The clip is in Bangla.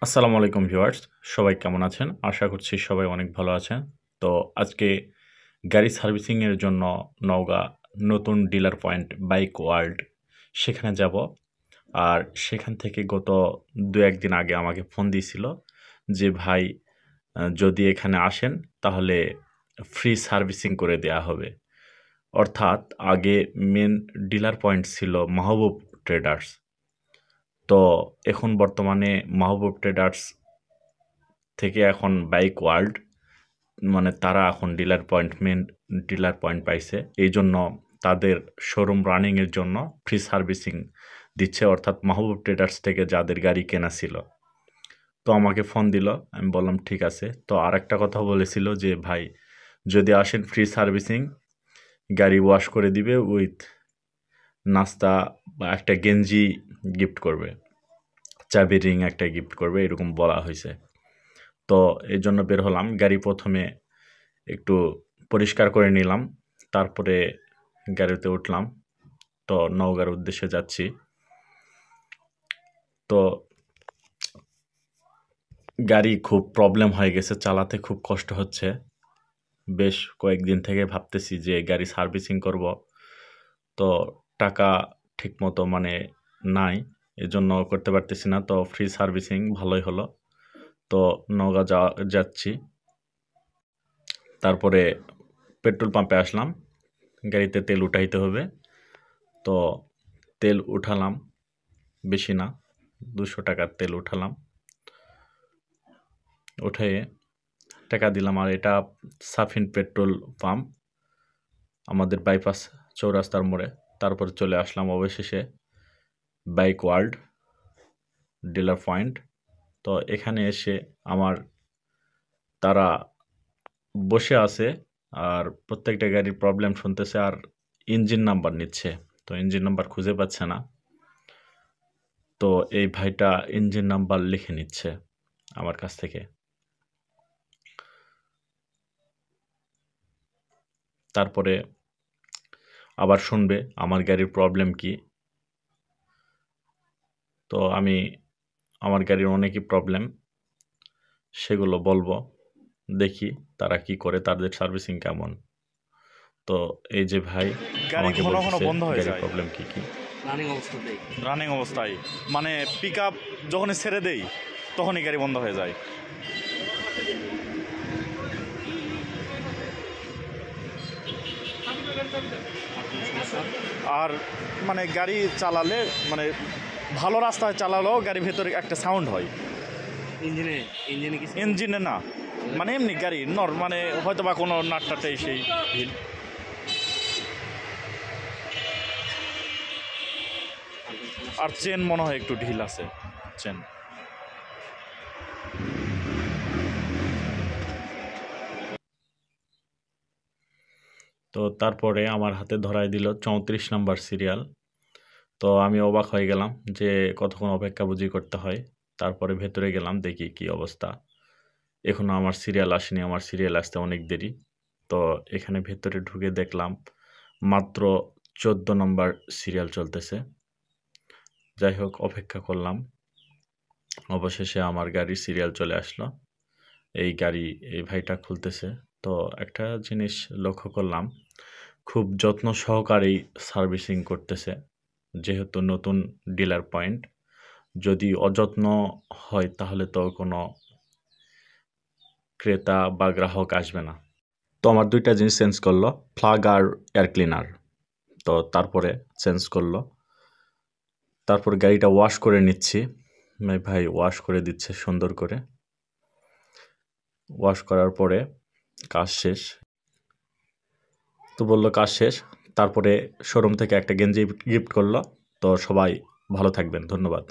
আসসালামু আলাইকুম ভিউয়ার্স, সবাই কেমন আছেন? আশা করছি সবাই অনেক ভালো আছেন। তো আজকে গাড়ি সার্ভিসিংয়ের জন্য নওগাঁ নতুন ডিলার পয়েন্ট বাইক ওয়ার্ল্ড সেখানে যাব। আর সেখান থেকে গত ২-১ দিন আগে আমাকে ফোন দিয়েছিল যে ভাই যদি এখানে আসেন তাহলে ফ্রি সার্ভিসিং করে দেয়া হবে। অর্থাৎ আগে মেন ডিলার পয়েন্ট ছিল মাহবুব ট্রেডার্স। তো এখন বর্তমানে মাহবুব ট্রেডার্স থেকে এখন বাইক ওয়ার্ল্ড মানে তারা এখন মেন ডিলার পয়েন্ট পাইছে। এই জন্য তাদের শোরুম রানিংয়ের জন্য ফ্রি সার্ভিসিং দিচ্ছে, অর্থাৎ মাহবুব ট্রেডার্স থেকে যাদের গাড়ি কেনা ছিল। তো আমাকে ফোন দিল, আমি বললাম ঠিক আছে। তো আর একটা কথা বলেছিল যে ভাই যদি আসেন ফ্রি সার্ভিসিং গাড়ি ওয়াশ করে দিবে উইথ নাস্তা বা একটা গেঞ্জি গিফট করবে, চাবি রিং একটা গিফট করবে, এরকম বলা হয়েছে। তো এই জন্য বের হলাম। গাড়ি প্রথমে একটু পরিষ্কার করে নিলাম, তারপরে গাড়িতে উঠলাম। তো নওগাঁর উদ্দেশ্যে যাচ্ছি। তো গাড়ি খুব প্রবলেম হয়ে গেছে, চালাতে খুব কষ্ট হচ্ছে। বেশ কয়েকদিন থেকে ভাবতেছি যে গাড়ি সার্ভিসিং করব, তো টাকা ঠিকমতো নাই, এজন্য করতে পারতেছি না। তো ফ্রি সার্ভিসিং ভালোই হলো। তো নওগাঁ যাচ্ছি। তারপরে পেট্রোল পাম্পে আসলাম, গাড়িতে তেল উঠাইতে হবে। তো তেল উঠালাম, বেশি না, 200 টাকার তেল উঠালাম। উঠে টাকা দিলাম। আর এটা সাফিন পেট্রোল পাম্প, আমাদের বাইপাস চৌরাস্তার মোড়ে। তারপরে চলে আসলাম অবশেষে বাইক ওয়ার্ল্ড ডিলার পয়েন্ট। তো এখানে এসে তারা বসে আছে আর প্রত্যেকটা গাড়ির প্রবলেম শুনতেছে আর ইঞ্জিন নাম্বার নিচ্ছে। তো ইঞ্জিন নাম্বার খুঁজে পাচ্ছে না, তো এই ভাইটা ইঞ্জিন নাম্বার লিখে নিচ্ছে আমার কাছ থেকে। তারপরে আবার শুনবে আমার গাড়ির প্রবলেম কি। তো আমার গাড়ির অনেকই প্রবলেম, সেগুলো বলবো, দেখি তারা কি করে, তাদের সার্ভিসিং কেমন। তো এই যে ভাই গাড়ি আমাকে ঘন ঘন বলতেছে বন্ধ হয়ে গাড়ির যায় প্রবলেম কি কি। রানিং অবস্থায়, মানে পিক আপ যখনই ছেড়ে দেই তখনই গাড়ি বন্ধ হয়ে যায়। আর গাড়ি চালালে ভালো রাস্তায় চালালেও গাড়ির ভেতরে একটা সাউন্ড হয়। ইঞ্জিনে না, এমনি গাড়ি হয়তো বা কোনো নাটটাটে সেই ঢিল। আর চেন মনে হয় একটু ঢিল আছে চেন। তো তারপরে আমার হাতে ধরায় দিল 34 নাম্বার সিরিয়াল। তো আমি অবাক হয়ে গেলাম যে কতক্ষণ অপেক্ষা বুঝি করতে হয়। তারপরে ভেতরে গেলাম, দেখি কি অবস্থা। এখনও আমার সিরিয়াল আসেনি, আমার সিরিয়াল আসতে অনেক দেরি। তো এখানে ভেতরে ঢুকে দেখলাম মাত্র 14 নম্বর সিরিয়াল চলতেছে। যাই হোক, অপেক্ষা করলাম। অবশেষে আমার গাড়ির সিরিয়াল চলে আসলো। এই ভাইটা খুলতেছে। তো একটা জিনিস লক্ষ্য করলাম, খুব যত্ন সহকারেই সার্ভিসিং করতেছে, যেহেতু নতুন ডিলার পয়েন্ট। যদি অযত্ন হয় তাহলে তো কোনো ক্রেতা বা গ্রাহক আসবে না। তো আমার 2টা জিনিস চেঞ্জ করলো, প্লাগ আর এয়ার ক্লিনার। তো তারপরে চেঞ্জ করলো। তারপর গাড়িটা ওয়াশ করে নিচ্ছি। ভাই ওয়াশ করে দিচ্ছে সুন্দর করে। ওয়াশ করার পরে কাজ শেষ। তো বললো কাজ শেষ। তারপরে শোরুম থেকে একটা গেঞ্জি গিফট করলো। তো সবাই ভালো থাকবেন, ধন্যবাদ।